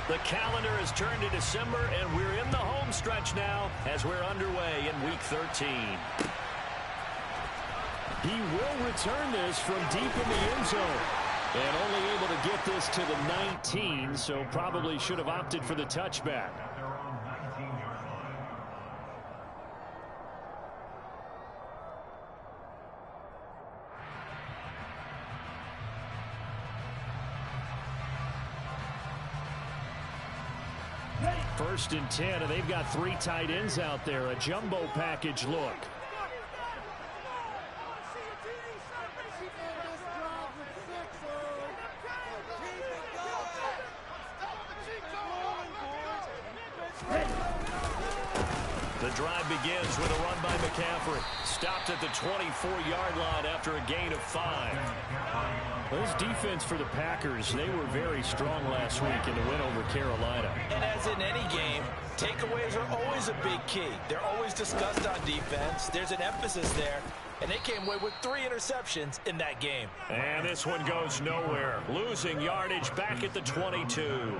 The calendar has turned to December, and we're in the home stretch now as we're underway in Week 13. He will return this from deep in the end zone. And only able to get this to the 19, so probably should have opted for the touchback. First and 10, and they've got 3 tight ends out there. A jumbo package look. The drive begins with a run by McCaffrey. Stopped at the 24-yard line after a gain of 5. This defense for the Packers, they were very strong last week in the win over Carolina. And as in any game, takeaways are always a big key. They're always discussed on defense. There's an emphasis there. And they came away with 3 interceptions in that game. And this one goes nowhere. Losing yardage back at the 22.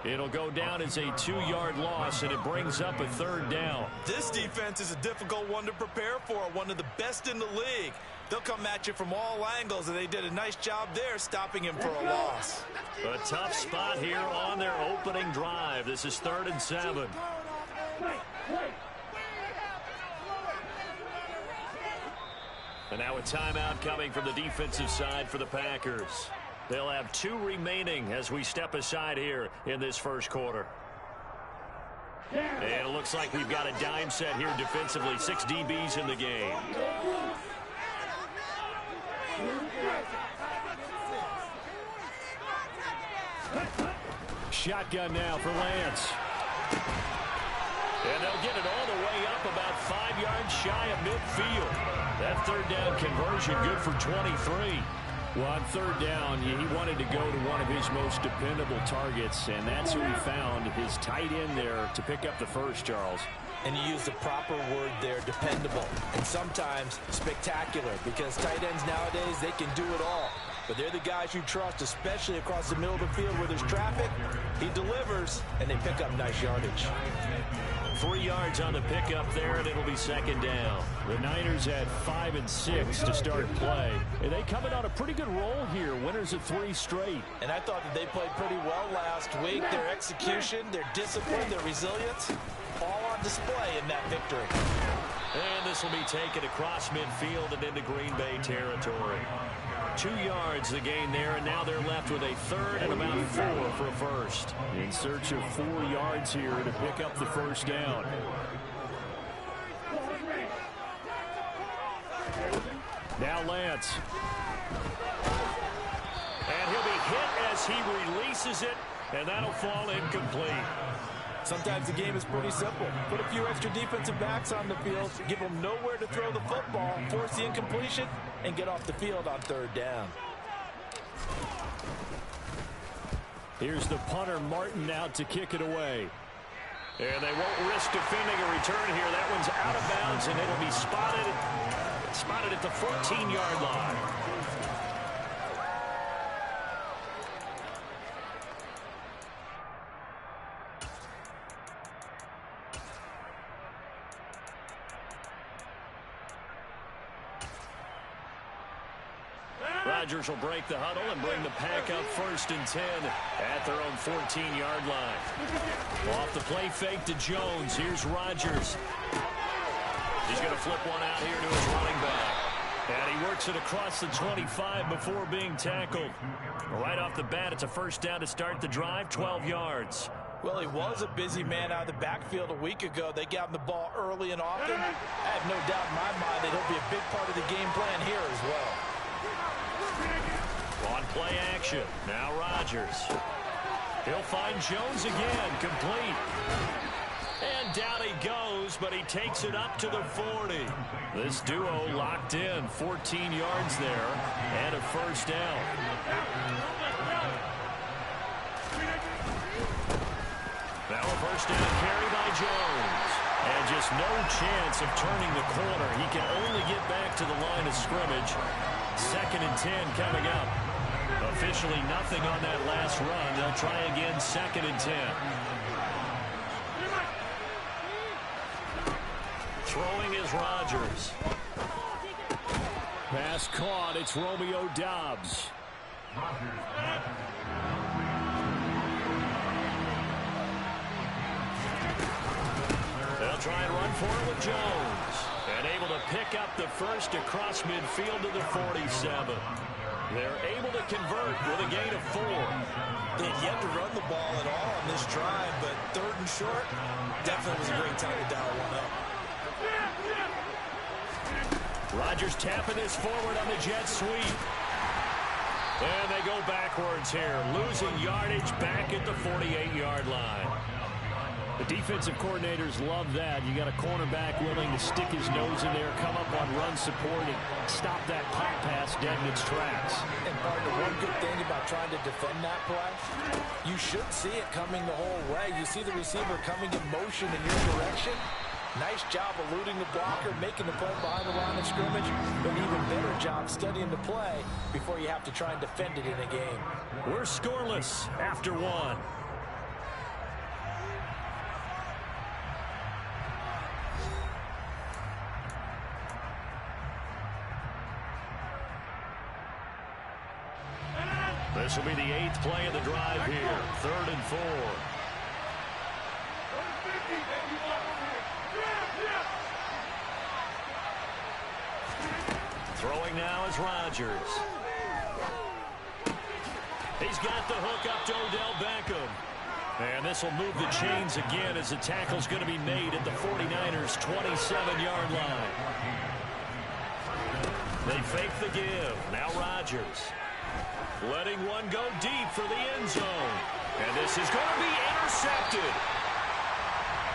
It'll go down as a 2-yard loss, and it brings up a 3rd down. This defense is a difficult one to prepare for, one of the best in the league. They'll come at you from all angles, and they did a nice job there stopping him for a loss. A tough spot here on their opening drive. This is 3rd and 7. And now a timeout coming from the defensive side for the Packers. They'll have 2 remaining as we step aside here in this first quarter. And it looks like we've got a dime set here defensively. 6 DBs in the game. Shotgun now for Lance. And they'll get it all the way up about 5 yards shy of midfield. That 3rd down conversion good for 23. Well, on 3rd down, he wanted to go to one of his most dependable targets, and that's who he found, his tight end there to pick up the first, Charles. And you use the proper word there, dependable, and sometimes spectacular, because tight ends nowadays, they can do it all. But they're the guys you trust, especially across the middle of the field where there's traffic. He delivers, and they pick up nice yardage. 3 yards on the pickup there, and it'll be 2nd down. The Niners had 5 and 6 to start play. And they coming on a pretty good roll here, winners of 3 straight. And I thought that they played pretty well last week. Their execution, their discipline, their resilience, all on display in that victory. And this will be taken across midfield and into Green Bay territory. 2 yards the gain there, and now they're left with a 3rd and about 4 for a first. In search of 4 yards here to pick up the first down. Now Lance. And he'll be hit as he releases it, and that'll fall incomplete. Sometimes the game is pretty simple. Put a few extra defensive backs on the field, give them nowhere to throw the football, force the incompletion, and get off the field on 3rd down. Here's the punter, Martin, out to kick it away. And they won't risk defending a return here. That one's out of bounds, and it'll be spotted at the 14-yard line. Rodgers will break the huddle and bring the pack up 1st and 10 at their own 14-yard line. Off the play fake to Jones. Here's Rodgers. He's going to flip one out here to his running back. And he works it across the 25 before being tackled. Right off the bat, it's a 1st down to start the drive, 12 yards. Well, he was a busy man out of the backfield a week ago. They got him the ball early and often. I have no doubt in my mind that he'll be a big part of the game plan here as well. On play action, now Rodgers. He'll find Jones again, complete. And down he goes, but he takes it up to the 40. This duo locked in, 14 yards there, and a 1st down. Now a 1st down carry by Jones. And just no chance of turning the corner. He can only get back to the line of scrimmage. 2nd and 10 coming up. A Officially nothing on that last run. They'll try again, 2nd and 10. Throwing is Rodgers. Pass caught. It's Romeo Doubs. They'll try and run for it with Jones. And able to pick up the first across midfield to the 47. They're able to convert with a gain of 4. They'd yet to run the ball at all on this drive, but 3rd and short, definitely was a great time to dial one up. Rodgers tapping this forward on the jet sweep. And they go backwards here, losing yardage back at the 48-yard line. The defensive coordinators love that. You got a cornerback willing to stick his nose in there, come up on run support, and stop that pop pass dead in its tracks. And partner, one good thing about trying to defend that play, you should see it coming the whole way. You see the receiver coming in motion in your direction. Nice job eluding the blocker, making the play behind the line of scrimmage, but an even better job studying the play before you have to try and defend it in a game. We're scoreless after 1. This will be the 8th play of the drive here. 3rd and 4. Throwing now is Rodgers. He's got the hook up to Odell Beckham. And this will move the chains again as the tackle's going to be made at the 49ers' 27-yard line. They fake the give. Now Rodgers. Letting one go deep for the end zone. And this is going to be intercepted.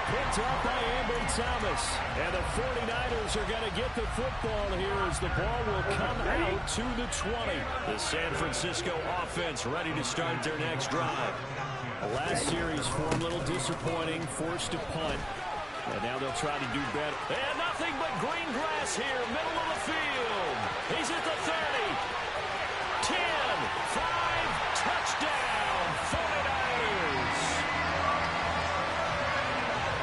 Picked up by Ambry Thomas. And the 49ers are going to get the football here as the ball will come out to the 20. The San Francisco offense ready to start their next drive. The last series for a little disappointing, forced to punt. And now they'll try to do better. And nothing but green grass here, middle of the field. He's at the 30. 10, 5, touchdown, 49ers.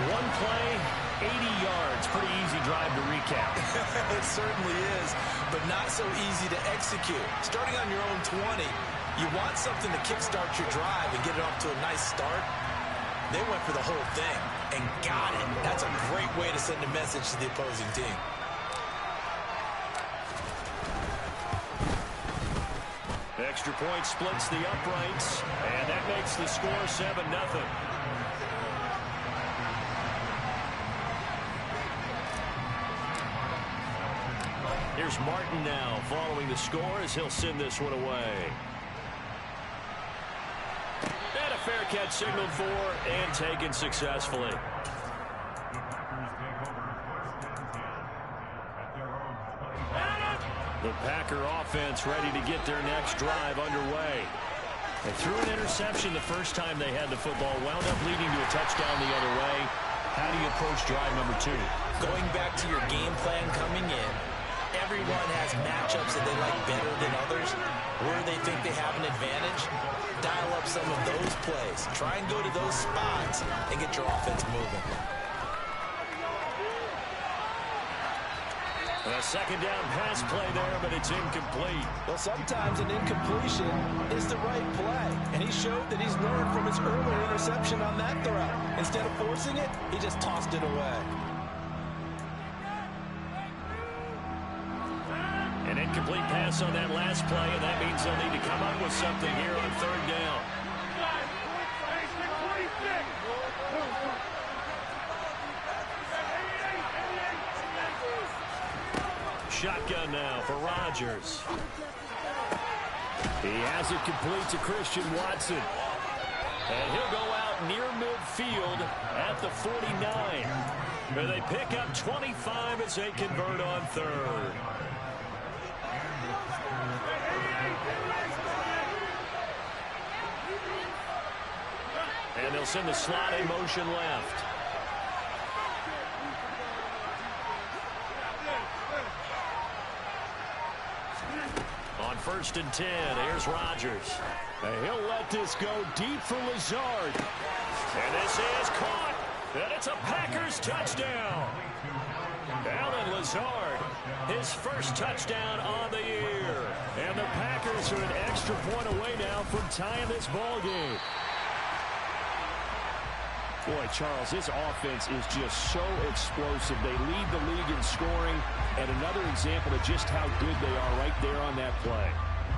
One play, 80 yards. Pretty easy drive to recap. It certainly is, but not so easy to execute. Starting on your own 20, you want something to kickstart your drive and get it off to a nice start. They went for the whole thing and got it. That's a great way to send a message to the opposing team. Extra point splits the uprights, and that makes the score 7-0. Here's Martin now following the score as he'll send this one away. And a fair catch signaled for and taken successfully. The Packer offense ready to get their next drive underway. They threw an interception the first time they had the football, wound up leading to a touchdown the other way. How do you approach drive number 2? Going back to your game plan coming in, everyone has matchups that they like better than others. Where they think they have an advantage, dial up some of those plays. Try and go to those spots and get your offense moving. A second down pass play there, but it's incomplete. Well, sometimes an incompletion is the right play, and he showed that he's learned from his earlier interception on that throw. Instead of forcing it, he just tossed it away. An incomplete pass on that last play, and that means they'll need to come up with something here on 3rd down. Shotgun now for Rodgers. He has it complete to Christian Watson. And he'll go out near midfield at the 49. Where they pick up 25 as they convert on 3rd. And they'll send the slot in motion left. On first and 10. Here's Rodgers. And he'll let this go deep for Lazard. And this is caught. And it's a Packers touchdown. Alan Lazard, his first touchdown on the year. And the Packers are an extra point away now from tying this ball game. Boy, Charles, this offense is just so explosive. They lead the league in scoring, and another example of just how good they are right there on that play.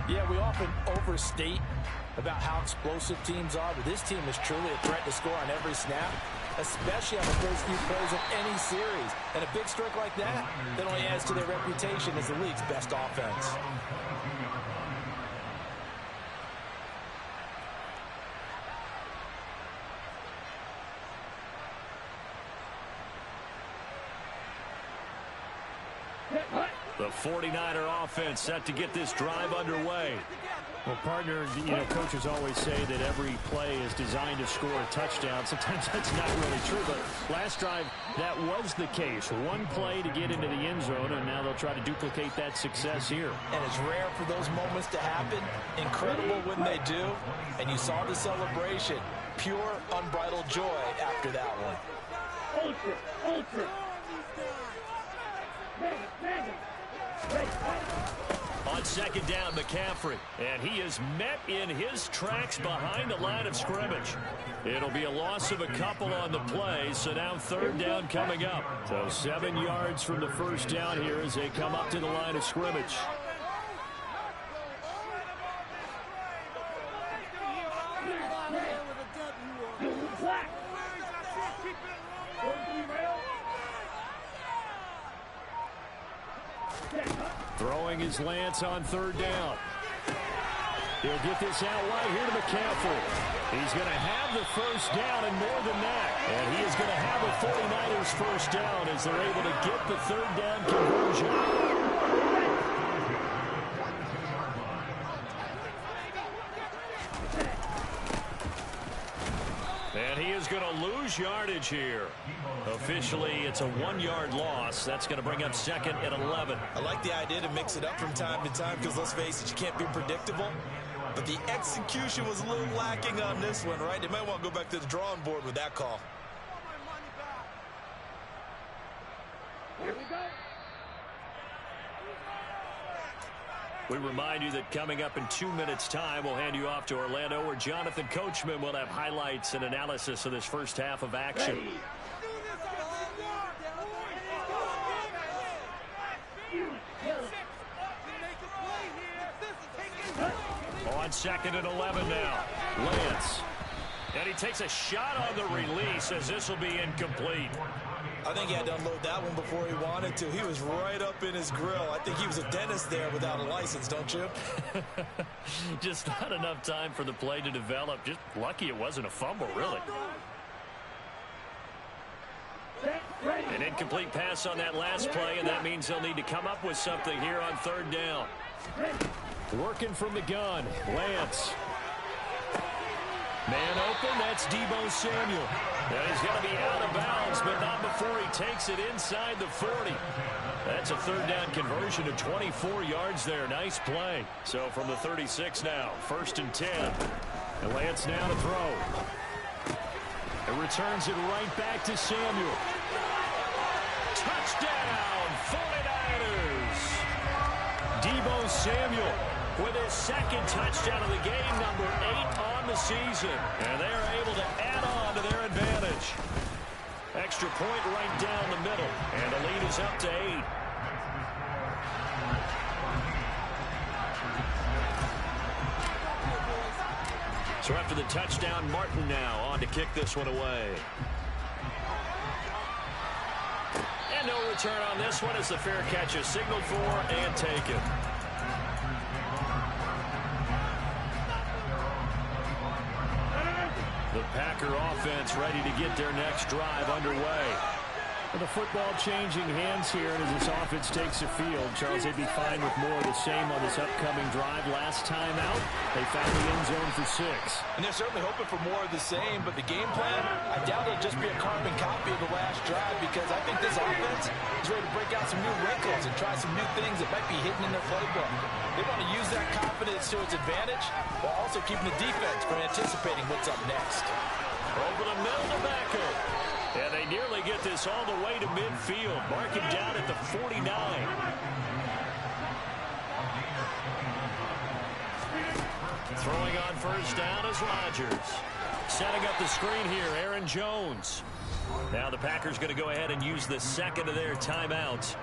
Yeah, we often overstate about how explosive teams are, but this team is truly a threat to score on every snap, especially on the first few plays of any series. And a big streak like that only adds to their reputation as the league's best offense. The 49er offense set to get this drive underway. Well, partner, coaches always say that every play is designed to score a touchdown. Sometimes that's not really true, but last drive, that was the case. One play to get into the end zone, and now they'll try to duplicate that success here. And it's rare for those moments to happen. Incredible when they do. And you saw the celebration. Pure, unbridled joy after that one. Ultra. On second down, McCaffrey. And he is met in his tracks behind the line of scrimmage. It'll be a loss of a couple on the play, so now third down coming up. So 7 yards from the first down here as they come up to the line of scrimmage. Throwing his Lance on third down. He'll get this out wide here to McCaffrey. He's going to have the first down and more than that. And he is going to have a 49ers first down as they're able to get the third down conversion. And he is going to lose yardage here. Officially, it's a 1-yard loss. That's going to bring up second and 11. I like the idea to mix it up from time to time because, let's face it, you can't be predictable. But the execution was a little lacking on this one, right? They might want to go back to the drawing board with that call. Here we go. We remind you that coming up in 2 minutes' time, we'll hand you off to Orlando, where Jonathan Coachman will have highlights and analysis of this first half of action. On second and 11 now. Lance. And he takes a shot on the release as this will be incomplete. I think he had to unload that one before he wanted to. He was right up in his grill. I think he was a dentist there without a license, don't you? Just not enough time for the play to develop. Just lucky it wasn't a fumble, really. An incomplete pass on that last play, and that means they'll need to come up with something here on third down. Working from the gun, Lance. Man open, that's Deebo Samuel. And he's going to be out of bounds, but not before he takes it inside the 40. That's a third down conversion of 24 yards there. Nice play. So from the 36 now, first and 10. And Lance now to throw. And returns it right back to Samuel. Touchdown, 49ers. Deebo Samuel with his second touchdown of the game, number 8 on the season. And they're able to add on to their advantage. Extra point right down the middle. And the lead is up to 8. So after the touchdown, Martin now on to kick this one away. And no return on this one as the fair catch is signaled for and taken. The Packer offense ready to get their next drive underway. The football changing hands here, and as this offense takes the field, Charles, they'd be fine with more of the same on this upcoming drive. Last time out, they found the end zone for 6. And they're certainly hoping for more of the same, but the game plan, I doubt it'll just be a carbon copy of the last drive, because I think this offense is ready to break out some new wrinkles and try some new things that might be hidden in their playbook. They want to use that confidence to its advantage while also keeping the defense from anticipating what's up next. Over the middle to Backer. And they nearly get this all the way to midfield. Mark him down at the 49. Throwing on first down is Rodgers. Setting up the screen here, Aaron Jones. Now the Packers going to go ahead and use the second of their timeouts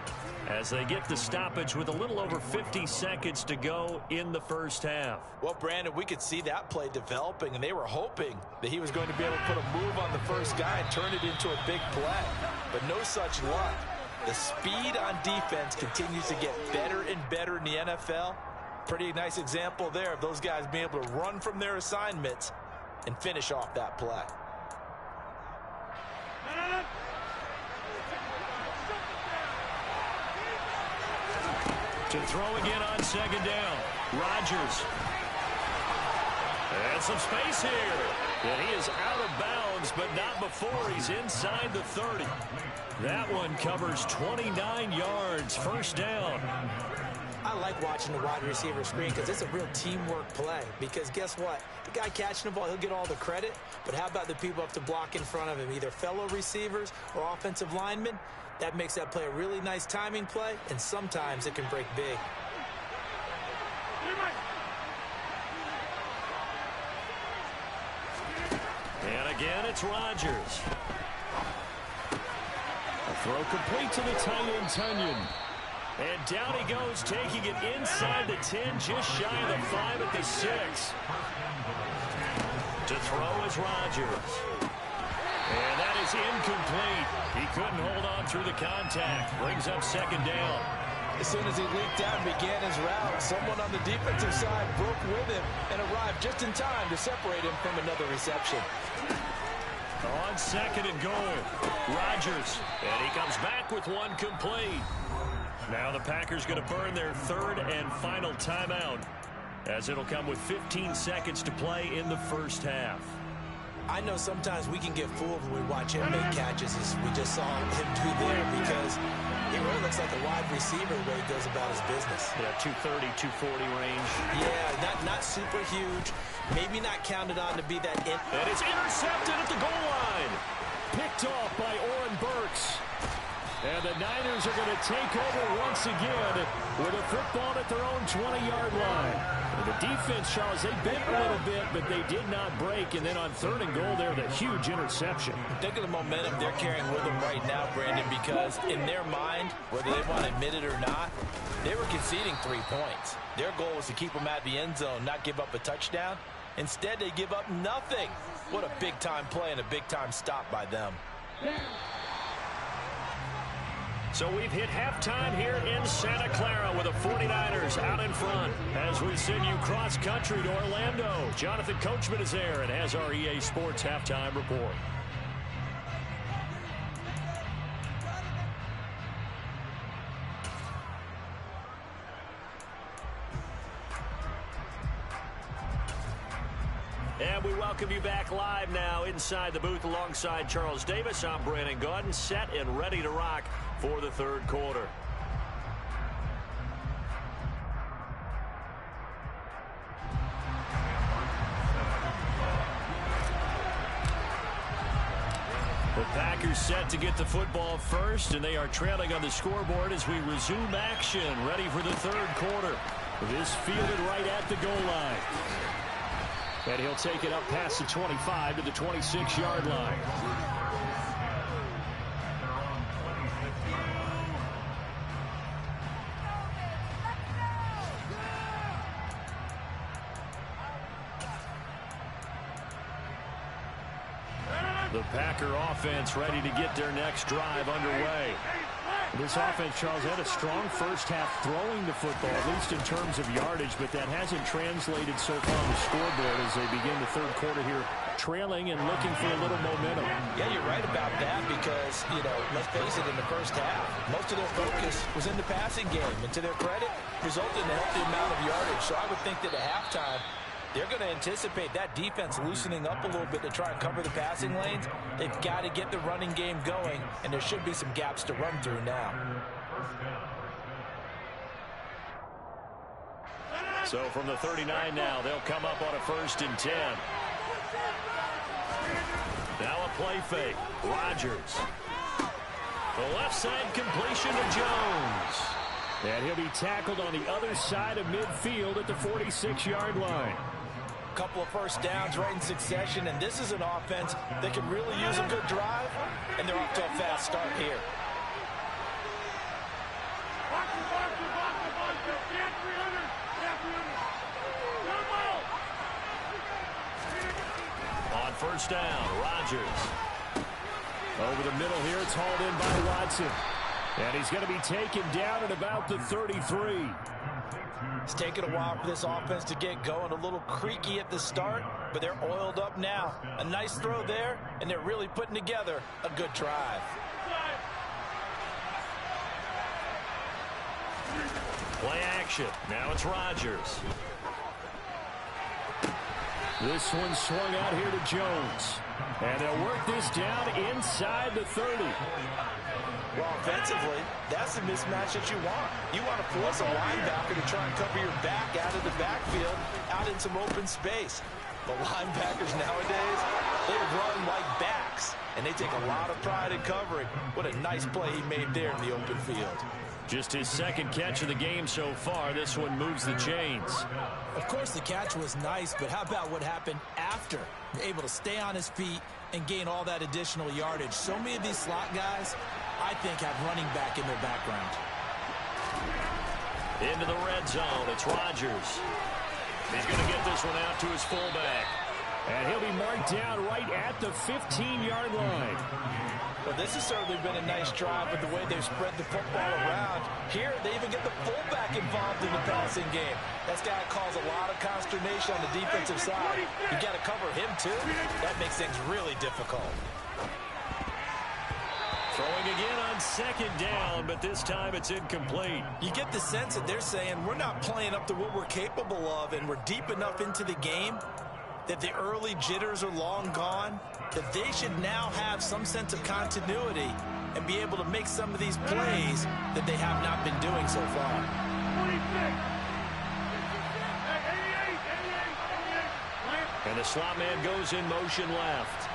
as they get the stoppage with a little over 50 seconds to go in the first half. Well, Brandon, we could see that play developing, and they were hoping that he was going to be able to put a move on the first guy and turn it into a big play. But no such luck. The speed on defense continues to get better and better in the NFL. Pretty nice example there of those guys being able to run from their assignments and finish off that play. To throw again on second down. Rodgers. And some space here. And he is out of bounds, but not before he's inside the 30. That one covers 29 yards. First down. I like watching the wide receiver screen because it's a real teamwork play. Because guess what? The guy catching the ball, he'll get all the credit. But how about the people up to block in front of him? Either fellow receivers or offensive linemen. That makes that play a really nice timing play, and sometimes it can break big. And again, it's Rodgers. A throw complete to the tight end, Tunyon. And down he goes, taking it inside the 10, just shy of the 5 at the 6. To throw is Rodgers. And that is incomplete. He couldn't hold on through the contact. Brings up second down. As soon as he leaked out and began his route, someone on the defensive side broke with him and arrived just in time to separate him from another reception. On second and goal, Rodgers. And he comes back with one complete. Now the Packers going to burn their third and final timeout, as it'll come with 15 seconds to play in the first half. I know sometimes we can get fooled when we watch him make catches, as we just saw him do there, because he really looks like a wide receiver the way he goes about his business. Yeah, 230, 240 range. Yeah, not super huge. Maybe not counted on to be that. And it's intercepted at the goal line. Picked off by Oren Burks. And the Niners are going to take over once again with a football at their own 20-yard line. And the defense, Charles, they bent a little bit, but they did not break. And then on third and goal there, the huge interception. Think of the momentum they're carrying with them right now, Brandon, because in their mind, whether they want to admit it or not, they were conceding 3 points. Their goal was to keep them at the end zone, not give up a touchdown. Instead, they give up nothing. What a big-time play and a big-time stop by them. So we've hit halftime here in Santa Clara with the 49ers out in front. As we send you cross-country to Orlando, Jonathan Coachman is there and has our EA Sports halftime report. And we welcome you back live now inside the booth alongside Charles Davis. I'm Brandon Gaudin, set and ready to rock for the third quarter. The Packers set to get the football first, and they are trailing on the scoreboard as we resume action, ready for the third quarter. This fielded right at the goal line. And he'll take it up past the 25 to the 26-yard line. The Packer offense ready to get their next drive underway. This offense, Charles, had a strong first half throwing the football, at least in terms of yardage, but that hasn't translated so far on the scoreboard as they begin the third quarter here, trailing and looking for a little momentum. Yeah, you're right about that because, let's face it, in the first half, most of their focus was in the passing game. And to their credit, resulted in a healthy amount of yardage. So I would think that at halftime, they're going to anticipate that defense loosening up a little bit to try and cover the passing lanes. They've got to get the running game going, and there should be some gaps to run through now. So from the 39 now, they'll come up on a 1st and 10. Now a play fake. Rodgers. The left side completion to Jones. And he'll be tackled on the other side of midfield at the 46-yard line. Couple of first downs right in succession, and this is an offense that can really use a good drive, and they're off to a fast start here. On 1st down, Rodgers. Over the middle here, it's hauled in by Watson. And he's going to be taken down at about the 33. It's taken a while for this offense to get going. A little creaky at the start, but they're oiled up now. A nice throw there, and they're really putting together a good drive. Play action. Now it's Rodgers. This one swung out here to Jones. And they'll work this down inside the 30. Well, offensively, that's the mismatch that you want. You want to force a linebacker to try and cover your back out of the backfield, out in some open space. The linebackers nowadays, they run like backs, and they take a lot of pride in covering. What a nice play he made there in the open field. Just his 2nd catch of the game so far. This one moves the chains. Of course, the catch was nice, but how about what happened after? Able to stay on his feet and gain all that additional yardage. So many of these slot guys, I think, have running back in their background. Into the red zone. It's Rodgers. He's going to get this one out to his fullback. And he'll be marked down right at the 15-yard line. Well, this has certainly been a nice drive with the way they've spread the football around. Here, they even get the fullback involved in the passing game. That's got to cause a lot of consternation on the defensive side. You've got to cover him, too. That makes things really difficult. Throwing again on 2nd down, but this time it's incomplete. You get the sense that they're saying we're not playing up to what we're capable of, and we're deep enough into the game that the early jitters are long gone, that they should now have some sense of continuity and be able to make some of these plays that they have not been doing so far. And the slot man goes in motion left.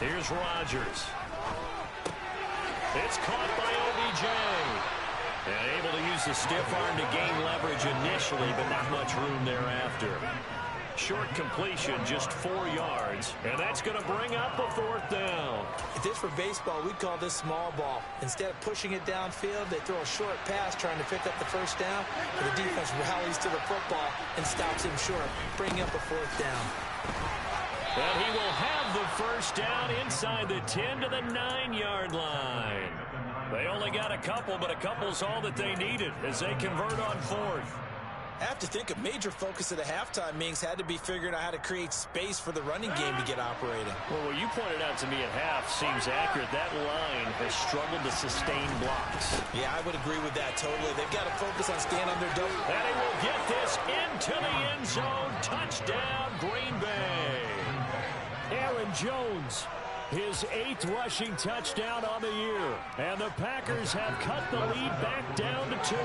Here's Rodgers. It's caught by OBJ. And able to use the stiff arm to gain leverage initially, but not much room thereafter. Short completion, just 4 yards, and that's going to bring up a 4th down. If this were baseball, we'd call this small ball. Instead of pushing it downfield, they throw a short pass trying to pick up the 1st down, and the defense rallies to the football and stops him short, bringing up a 4th down. And he will have the 1st down inside the 10 to the 9-yard line. They only got a couple, but a couple's all that they needed as they convert on 4th. I have to think a major focus of the halftime meetings had to be figuring out how to create space for the running game to get operating. Well, what you pointed out to me at half seems accurate. That line has struggled to sustain blocks. Yeah, I would agree with that totally. They've got to focus on staying on their double. And he will get this into the end zone. Touchdown, Green Bay. Aaron Jones, his 8th rushing touchdown on the year. And the Packers have cut the lead back down to 2.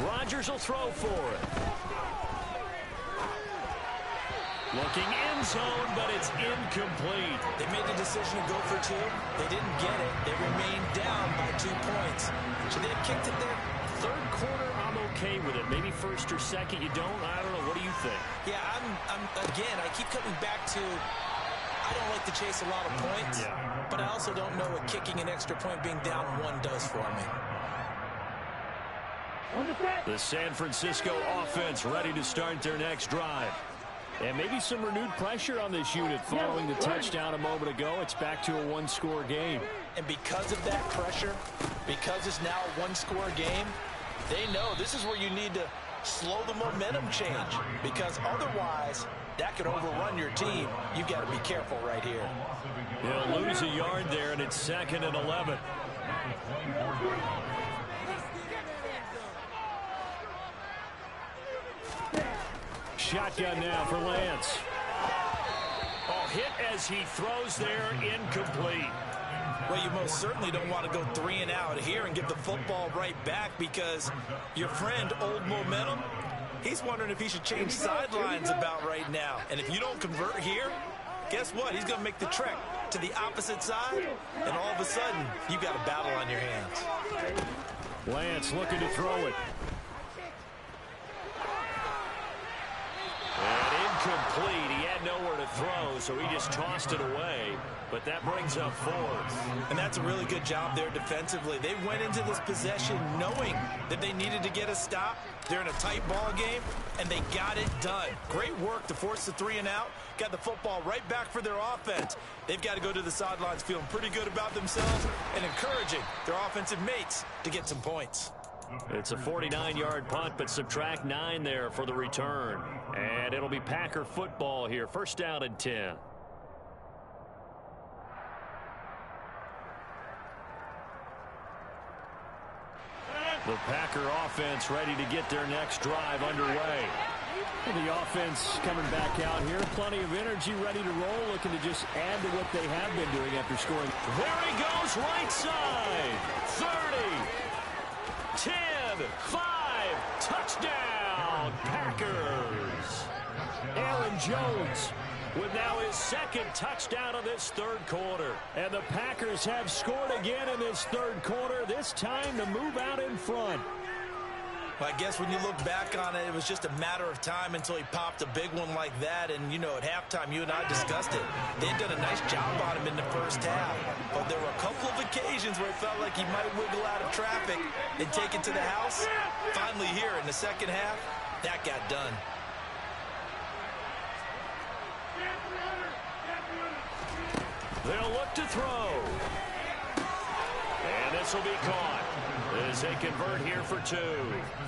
Rodgers will throw for it. Looking end zone, but it's incomplete. They made the decision to go for 2. They didn't get it. They remained down by 2 points. Should they have kicked it there? 3rd quarter, I'm okay with it. Maybe 1st or 2nd, you don't? I don't know. What do you think? Yeah, I'm again, I keep coming back to, I don't like to chase a lot of points, but I also don't know what kicking an extra point being down one does for me. The San Francisco offense ready to start their next drive. And maybe some renewed pressure on this unit following the touchdown a moment ago. It's back to a one-score game. And because of that pressure, because it's now a one-score game, they know this is where you need to slow the momentum change, because otherwise that could overrun your team. You've got to be careful right here. They'll lose a yard there, and it's 2nd and 11. Shotgun now for Lance. Oh, hit as he throws there, incomplete. Well, you most certainly don't want to go 3 and out here and give the football right back, because your friend, Old Momentum, he's wondering if he should change sidelines about right now. And if you don't convert here, guess what? He's going to make the trek to the opposite side, and all of a sudden, you've got a battle on your hands. Lance looking to throw it. And incomplete. He had nowhere to throw, so he just tossed it away. But that brings up 4th. And that's a really good job there defensively. They went into this possession knowing that they needed to get a stop. They're in a tight ball game, and they got it done. Great work to force the 3 and out. Got the football right back for their offense. They've got to go to the sidelines feeling pretty good about themselves and encouraging their offensive mates to get some points. It's a 49-yard punt, but subtract 9 there for the return. And it'll be Packer football here. 1st down and 10. The Packer offense ready to get their next drive underway. The offense coming back out here. Plenty of energy, ready to roll, looking to just add to what they have been doing after scoring. There he goes, right side. 30, 10, 5, touchdown, Packers. Aaron Jones with now his 2nd touchdown of this 3rd quarter. And the Packers have scored again in this 3rd quarter, this time to move out in front. Well, I guess when you look back on it, it was just a matter of time until he popped a big one like that. And, you know, at halftime, you and I discussed it. They'd done a nice job on him in the 1st half. But there were a couple of occasions where it felt like he might wiggle out of traffic and take it to the house. Finally here in the 2nd half, that got done. They'll look to throw. And this will be caught as they convert here for 2.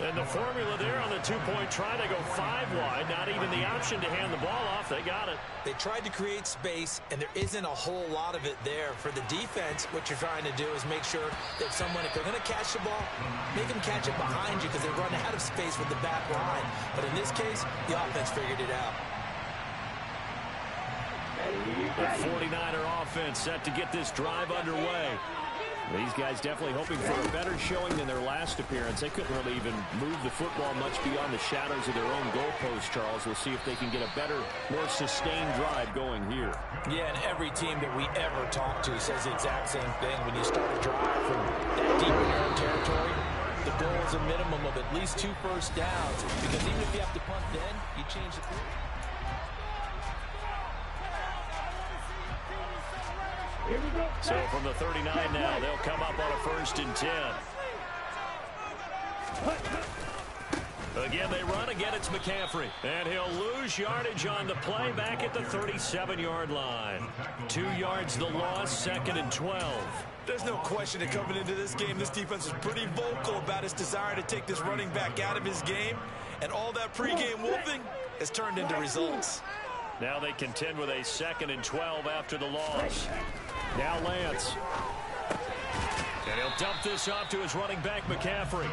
And the formula there on the 2-point try, they go 5 wide. Not even the option to hand the ball off. They got it. They tried to create space, and there isn't a whole lot of it there. For the defense, what you're trying to do is make sure that someone, if they're going to catch the ball, make them catch it behind you, because they run out of space with the back line. But in this case, the offense figured it out. The 49er offense set to get this drive underway. These guys definitely hoping for a better showing than their last appearance. They couldn't really even move the football much beyond the shadows of their own goalpost, Charles. We'll see if they can get a better, more sustained drive going here. Yeah, and every team that we ever talk to says the exact same thing. When you start a drive from that deep in your own territory, the goal is a minimum of at least 2 first downs. Because even if you have to punt then, you change the field. So from the 39 now, they'll come up on a 1st and 10. Again, they run. Again, it's McCaffrey. And he'll lose yardage on the play back at the 37-yard line. 2 yards the loss, 2nd and 12. There's no question that coming into this game, this defense is pretty vocal about its desire to take this running back out of his game. And all that pregame wolfing has turned into results. Now they contend with a 2nd and 12 after the loss. Now Lance. And he'll dump this off to his running back, McCaffrey.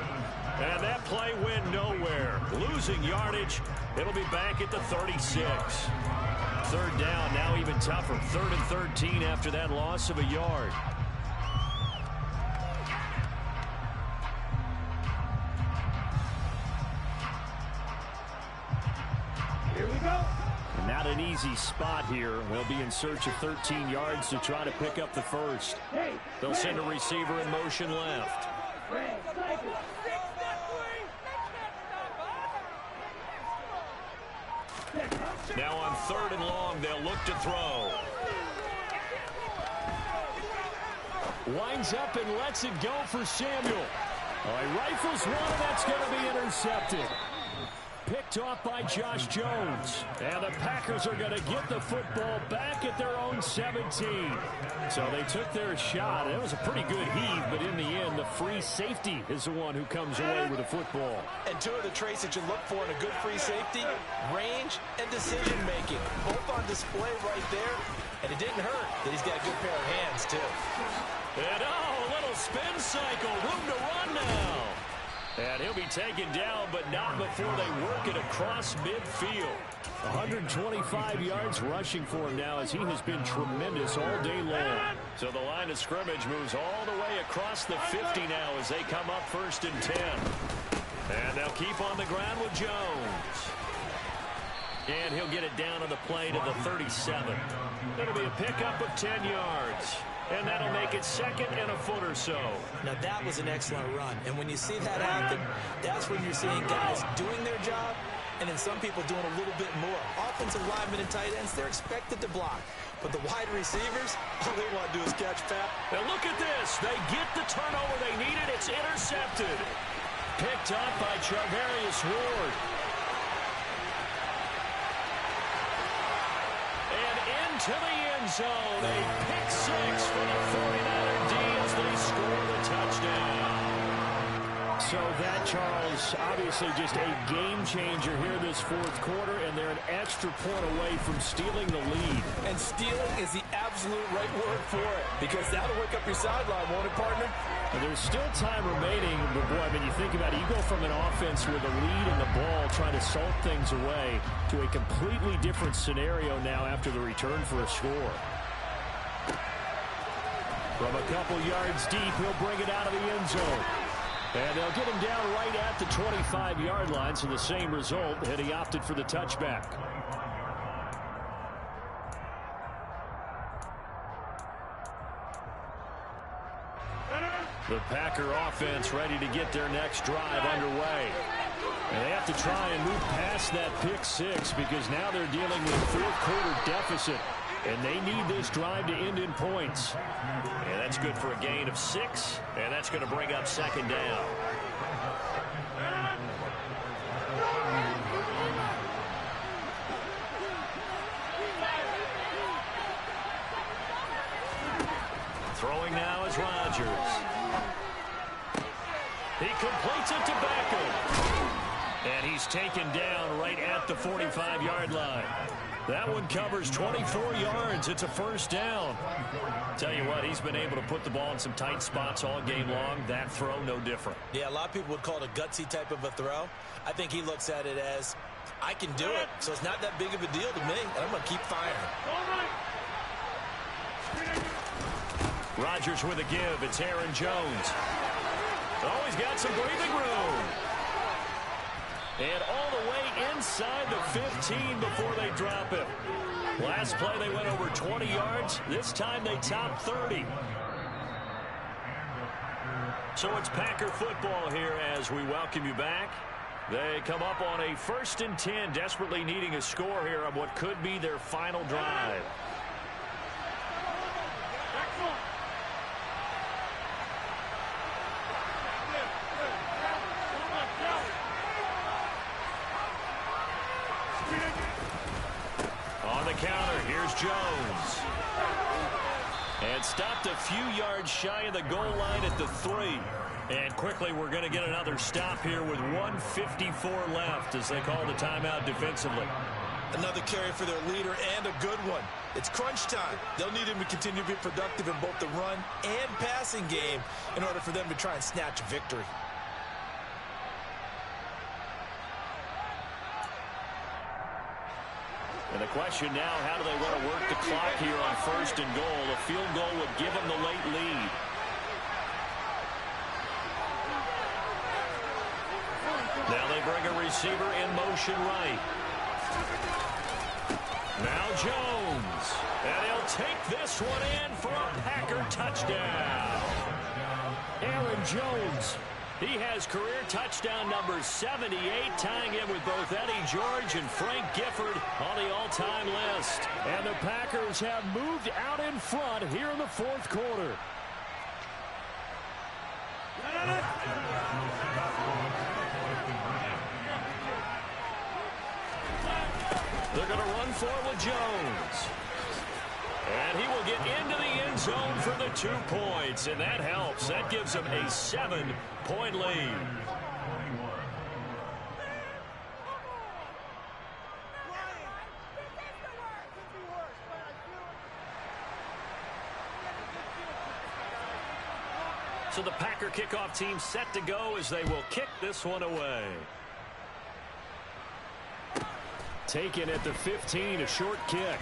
And that play went nowhere. Losing yardage. It'll be back at the 36. 3rd down, now even tougher. 3rd and 13 after that loss of a yard. Here we go. Not an easy spot here. They'll be in search of 13 yards to try to pick up the 1st. They'll send a receiver in motion left. Now on 3rd and long, they'll look to throw. Winds up and lets it go for Samuel. He rifles one, and that's going to be intercepted. Picked off by Josh Jones. And the Packers are going to get the football back at their own 17. So they took their shot. It was a pretty good heave, but in the end, the free safety is the one who comes away with the football. And two of the traits that you look for in a good free safety, range and decision-making. Both on display right there. And it didn't hurt that he's got a good pair of hands, too. And a little spin cycle. Room to run now. And he'll be taken down, but not before they work it across midfield. 125 yards rushing for him now as he has been tremendous all day long. So the line of scrimmage moves all the way across the 50 now as they come up 1st and 10. And they'll keep on the ground with Jones. And he'll get it down on the play to the 37. It'll be a pickup of 10 yards. And that'll make it 2nd and a foot or so. Now, that was an excellent run. And when you see that happen, that's when you're seeing guys doing their job and then some people doing a little bit more. Offensive linemen and tight ends, they're expected to block. But the wide receivers, all they want to do is catch pass. Now, look at this. They get the turnover they needed. It's intercepted. Picked up by Charvarius Ward. To the end zone, a pick 6 for the 49er D as they score the touchdown. So that, Charles, obviously just a game changer here this 4th quarter, and they're an extra point away from stealing the lead. And stealing is the absolute right word for it, because that'll wake up your sideline, won't it, partner? And there's still time remaining, but boy, I mean, you think about it, you go from an offense with a lead in the ball trying to salt things away to a completely different scenario now after the return for a score. From a couple yards deep, he'll bring it out of the end zone. And they'll get him down right at the 25-yard line, so the same result, and he opted for the touchback. The Packer offense ready to get their next drive underway. And they have to try and move past that pick 6 because now they're dealing with a 4th quarter deficit. And they need this drive to end in points. And that's good for a gain of 6. And that's going to bring up 2nd down. Throwing now is Rodgers. He completes it to Beckham. And he's taken down right at the 45-yard line. That one covers 24 yards. It's a 1st down. Tell you what, he's been able to put the ball in some tight spots all game long. That throw, no different. Yeah, a lot of people would call it a gutsy type of a throw. I think he looks at it as, I can do it, so it's not that big of a deal to me, and I'm going to keep firing. Rodgers with a give. It's Aaron Jones. Oh, he's got some breathing room. And all the way inside the 15 before they drop him. Last play they went over 20 yards. This time they topped 30. So it's Packer football here as we welcome you back. They come up on a 1st and 10, desperately needing a score here on what could be their final drive. On the counter, here's Jones. And stopped a few yards shy of the goal line at the 3. And quickly we're going to get another stop here with 1:54 left as they call the timeout defensively. Another carry for their leader and a good one. It's crunch time. They'll need him to continue to be productive in both the run and passing game in order for them to try and snatch a victory. And the question now, how do they want to work the clock here on 1st and goal? A field goal would give them the late lead. Now they bring a receiver in motion right. Now Jones. And he'll take this one in for a Packer touchdown. Aaron Jones. He has career touchdown number 78, tying him with both Eddie George and Frank Gifford on the all-time list. And the Packers have moved out in front here in the 4th quarter. for with Jones. And he will get into the end zone for the 2 points, and that helps. That gives him a 7-point lead. So the Packer kickoff team set to go as they will kick this one away. Taken at the 15, a short kick.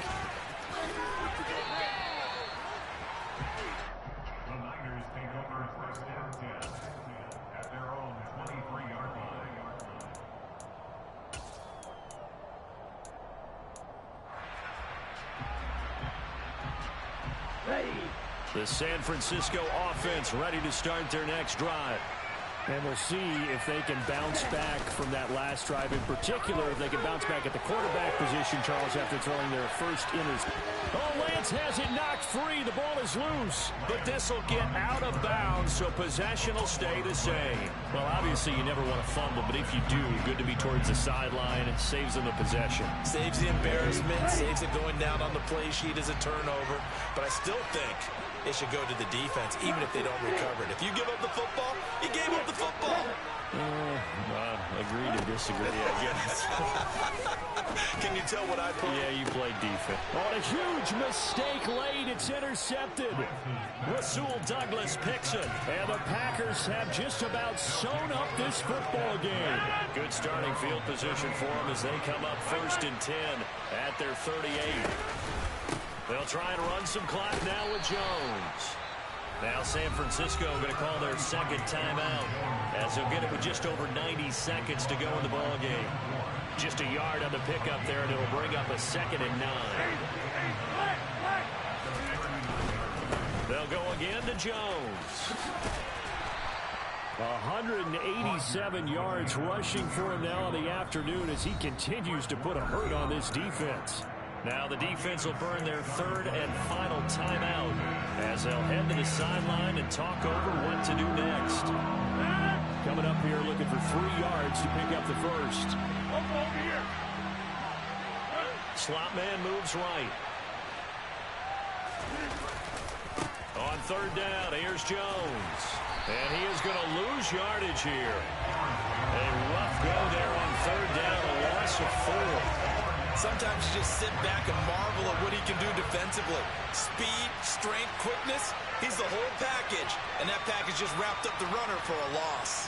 The Niners take over first and 10 at their own 23-yard line. Ready. The San Francisco offense ready to start their next drive. And we'll see if they can bounce back from that last drive. In particular, if they can bounce back at the quarterback position, Charles, after throwing their first interception. Oh, Lance has it knocked free. The ball is loose. But this will get out of bounds, so possession will stay the same. Well, obviously, you never want to fumble, but if you do, good to be towards the sideline. It saves them the possession. Saves the embarrassment, saves it going down on the play sheet as a turnover. But I still think it should go to the defense, even if they don't recover it. If you give up the football, you gave up the football. Agree to disagree, I guess. Can you tell what I put? Yeah, you played defense. On a huge mistake late, it's intercepted. Rasul Douglas picks it. And the Packers have just about sewn up this football game. Good starting field position for them as they come up 1st and 10 at their 38. They'll try and run some clock now with Jones. Now San Francisco going to call their second timeout as they'll get it with just over 90 seconds to go in the ball game. Just a yard on the pickup there, and it'll bring up a 2nd and 9. They'll go again to Jones. 187 yards rushing for him now in the afternoon as he continues to put a hurt on this defense. Now the defense will burn their 3rd and final timeout as they'll head to the sideline and talk over what to do next. Coming up here looking for 3 yards to pick up the first. Over here. Slot man moves right. On 3rd down, here's Jones. And he is going to lose yardage here. A rough go there on 3rd down, a loss of 4. Sometimes you just sit back and marvel at what he can do defensively. Speed, strength, quickness, he's the whole package. And that package just wrapped up the runner for a loss.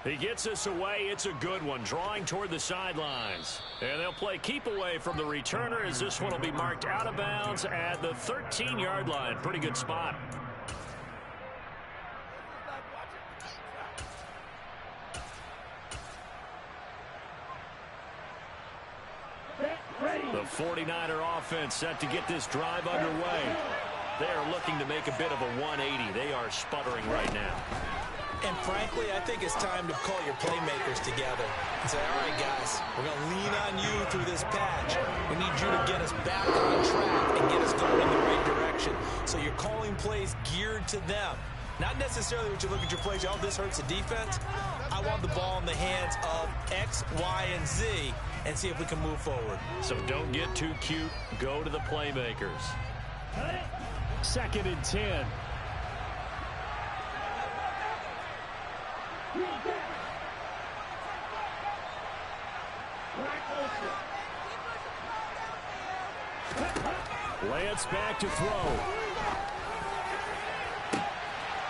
He gets us away. It's a good one, drawing toward the sidelines. And they'll play keep away from the returner as this one will be marked out of bounds at the 13-yard line. Pretty good spot. The 49er offense set to get this drive underway. They are looking to make a bit of a 180. They are sputtering right now. And frankly, I think it's time to call your playmakers together and say, all right, guys, we're going to lean on you through this patch. We need you to get us back on track and get us going in the right direction. So you're calling plays geared to them. Not necessarily what you look at your plays, oh, this hurts the defense. I want the ball in the hands of X, Y, and Z and see if we can move forward. So don't get too cute. Go to the playmakers. 2nd and 10. Lance back to throw.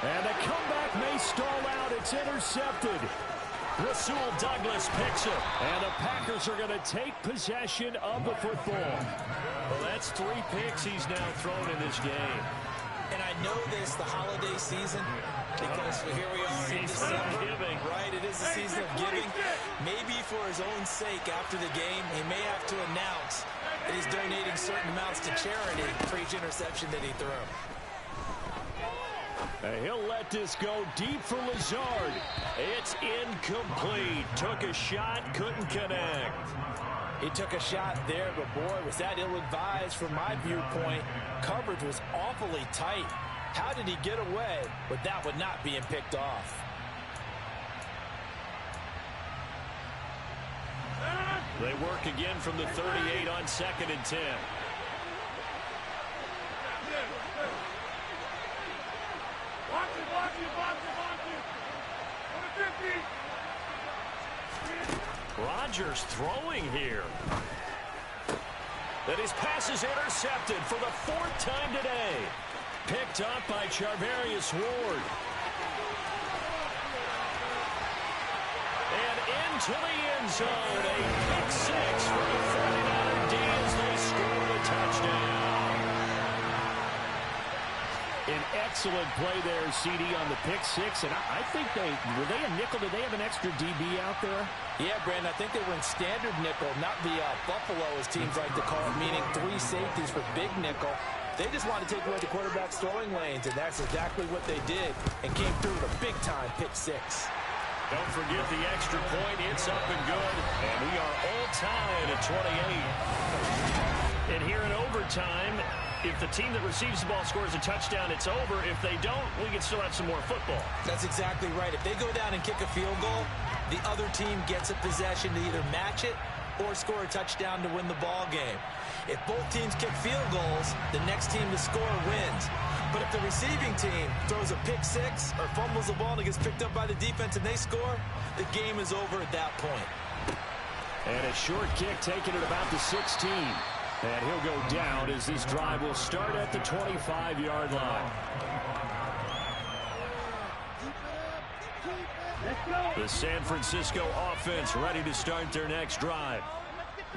And the comeback may stall out. It's intercepted. Rasul Douglas picks it. And the Packers are going to take possession of the football. Well, that's 3 picks he's now thrown in this game. And I know this, the holiday season, because here we are in Season of December. giving. Right, it is the season of giving. Maybe for his own sake after the game, he may have to announce that he's donating certain amounts to charity for each interception that he threw. He'll let this go deep for Lazard. It's incomplete. Took a shot, couldn't connect. He took a shot there, but boy, was that ill-advised from my viewpoint. Coverage was awfully tight. How did he get away with that one not being picked off? They work again from the 38 on 2nd and 10. Rodgers throwing here. That his pass is intercepted for the 4th time today. Picked up by Charvarius Ward. And into the end zone. A pick 6 for the 49er D as they score a touchdown. An excellent play there, CD, on the pick 6. And I think were they a nickel? Did they have an extra DB out there? Yeah, Brandon, I think they were in standard nickel, not the Buffalo, as teams like to call it, meaning 3 safeties for big nickel. They just wanted to take away the quarterback's throwing lanes, and that's exactly what they did, and came through with a big-time pick 6. Don't forget the extra point. It's up and good. And we are all tied at 28. And here in overtime, if the team that receives the ball scores a touchdown, it's over. If they don't, we can still have some more football. That's exactly right. If they go down and kick a field goal, the other team gets a possession to either match it or score a touchdown to win the ball game. If both teams kick field goals, the next team to score wins. But if the receiving team throws a pick 6 or fumbles the ball and it gets picked up by the defense and they score, the game is over at that point. And a short kick taken at about the 16. And he'll go down as this drive will start at the 25-yard line. The San Francisco offense ready to start their next drive.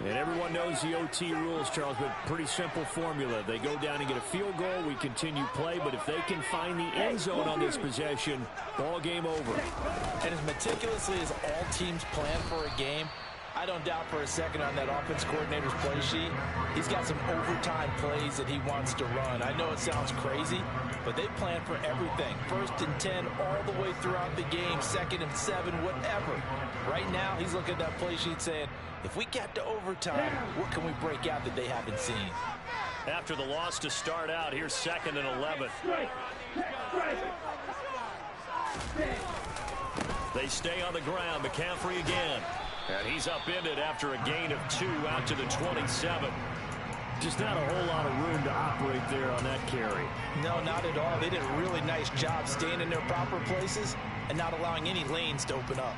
And everyone knows the OT rules, Charles, but pretty simple formula. They go down and get a field goal, we continue play, but if they can find the end zone on this possession, ball game over. And as meticulously as all teams plan for a game, I don't doubt for a second on that offense coordinator's play sheet, he's got some overtime plays that he wants to run. I know it sounds crazy, but they plan for everything. 1st and 10 all the way throughout the game, 2nd and 7, whatever. Right now, he's looking at that play sheet saying, if we get to overtime, what can we break out that they haven't seen? After the loss to start out, here's 2nd and 11. They stay on the ground. McCaffrey again. And he's upended after a gain of 2 out to the 27. Just not a whole lot of room to operate there on that carry. No, not at all. They did a really nice job staying in their proper places and not allowing any lanes to open up.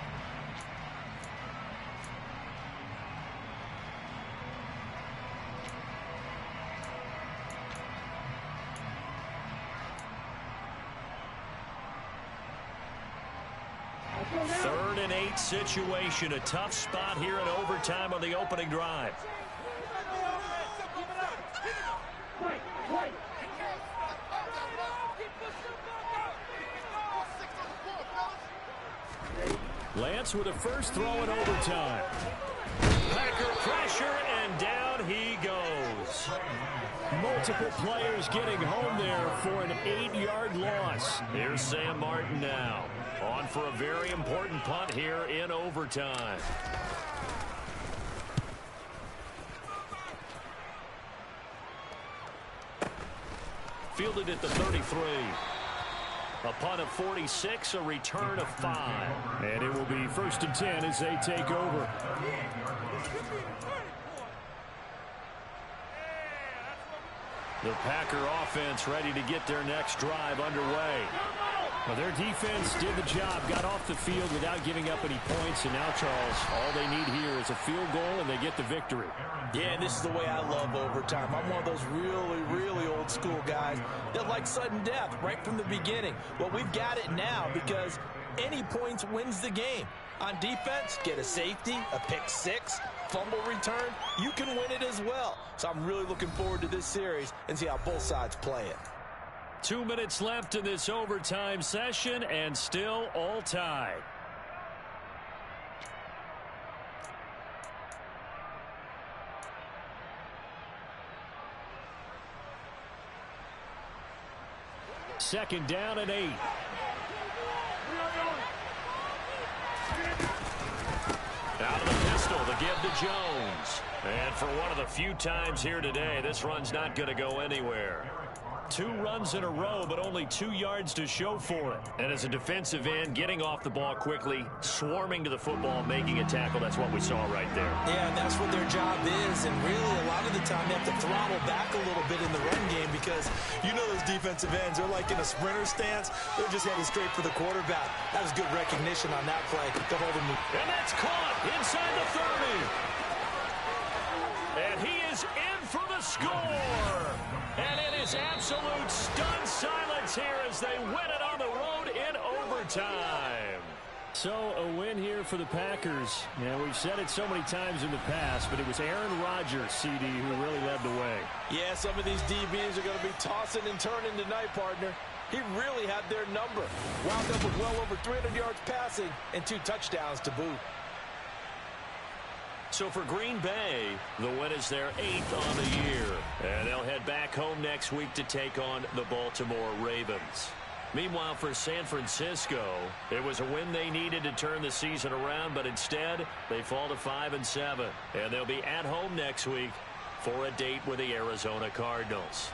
Third and 8 situation. A tough spot here in overtime on the opening drive. Lance with a first throw in overtime. Packer pressure, and down he goes. Multiple players getting home there for an 8-yard loss. Here's Sam Martin now. On for a very important punt here in overtime. Fielded at the 33. A punt of 46, a return of 5. And it will be 1st and 10 as they take over. The Packer offense ready to get their next drive underway. Well, their defense did the job, got off the field without giving up any points, and now, Charles, all they need here is a field goal, and they get the victory. Yeah, this is the way I love overtime. I'm one of those really, really old school guys that like sudden death right from the beginning. Well, we've got it now because any points wins the game. On defense, get a safety, a pick 6, fumble return, you can win it as well. So I'm really looking forward to this series and see how both sides play it. 2 minutes left in this overtime session, and still all tied. Second down and 8. Out of the pistol, the give to Jones. And for one of the few times here today, this run's not going to go anywhere. 2 runs in a row, but only 2 yards to show for it. And as a defensive end, getting off the ball quickly, swarming to the football, making a tackle, that's what we saw right there. Yeah, and that's what their job is. And really, a lot of the time, they have to throttle back a little bit in the run game because you know those defensive ends, they're like in a sprinter stance. They're just headed straight for the quarterback. That was good recognition on that play to hold him. And that's caught inside the 30. And he is in for the score. And it is absolute stunned silence here as they win it on the road in overtime. So a win here for the Packers. Yeah, we've said it so many times in the past, but it was Aaron Rodgers, CD, who really led the way. Yeah, some of these DBs are going to be tossing and turning tonight, partner. He really had their number. Wound up with well over 300 yards passing and 2 touchdowns to boot. So for Green Bay, the win is their 8th on the year. And they'll head back home next week to take on the Baltimore Ravens. Meanwhile, for San Francisco, it was a win they needed to turn the season around, but instead, they fall to 5-7. And they'll be at home next week for a date with the Arizona Cardinals.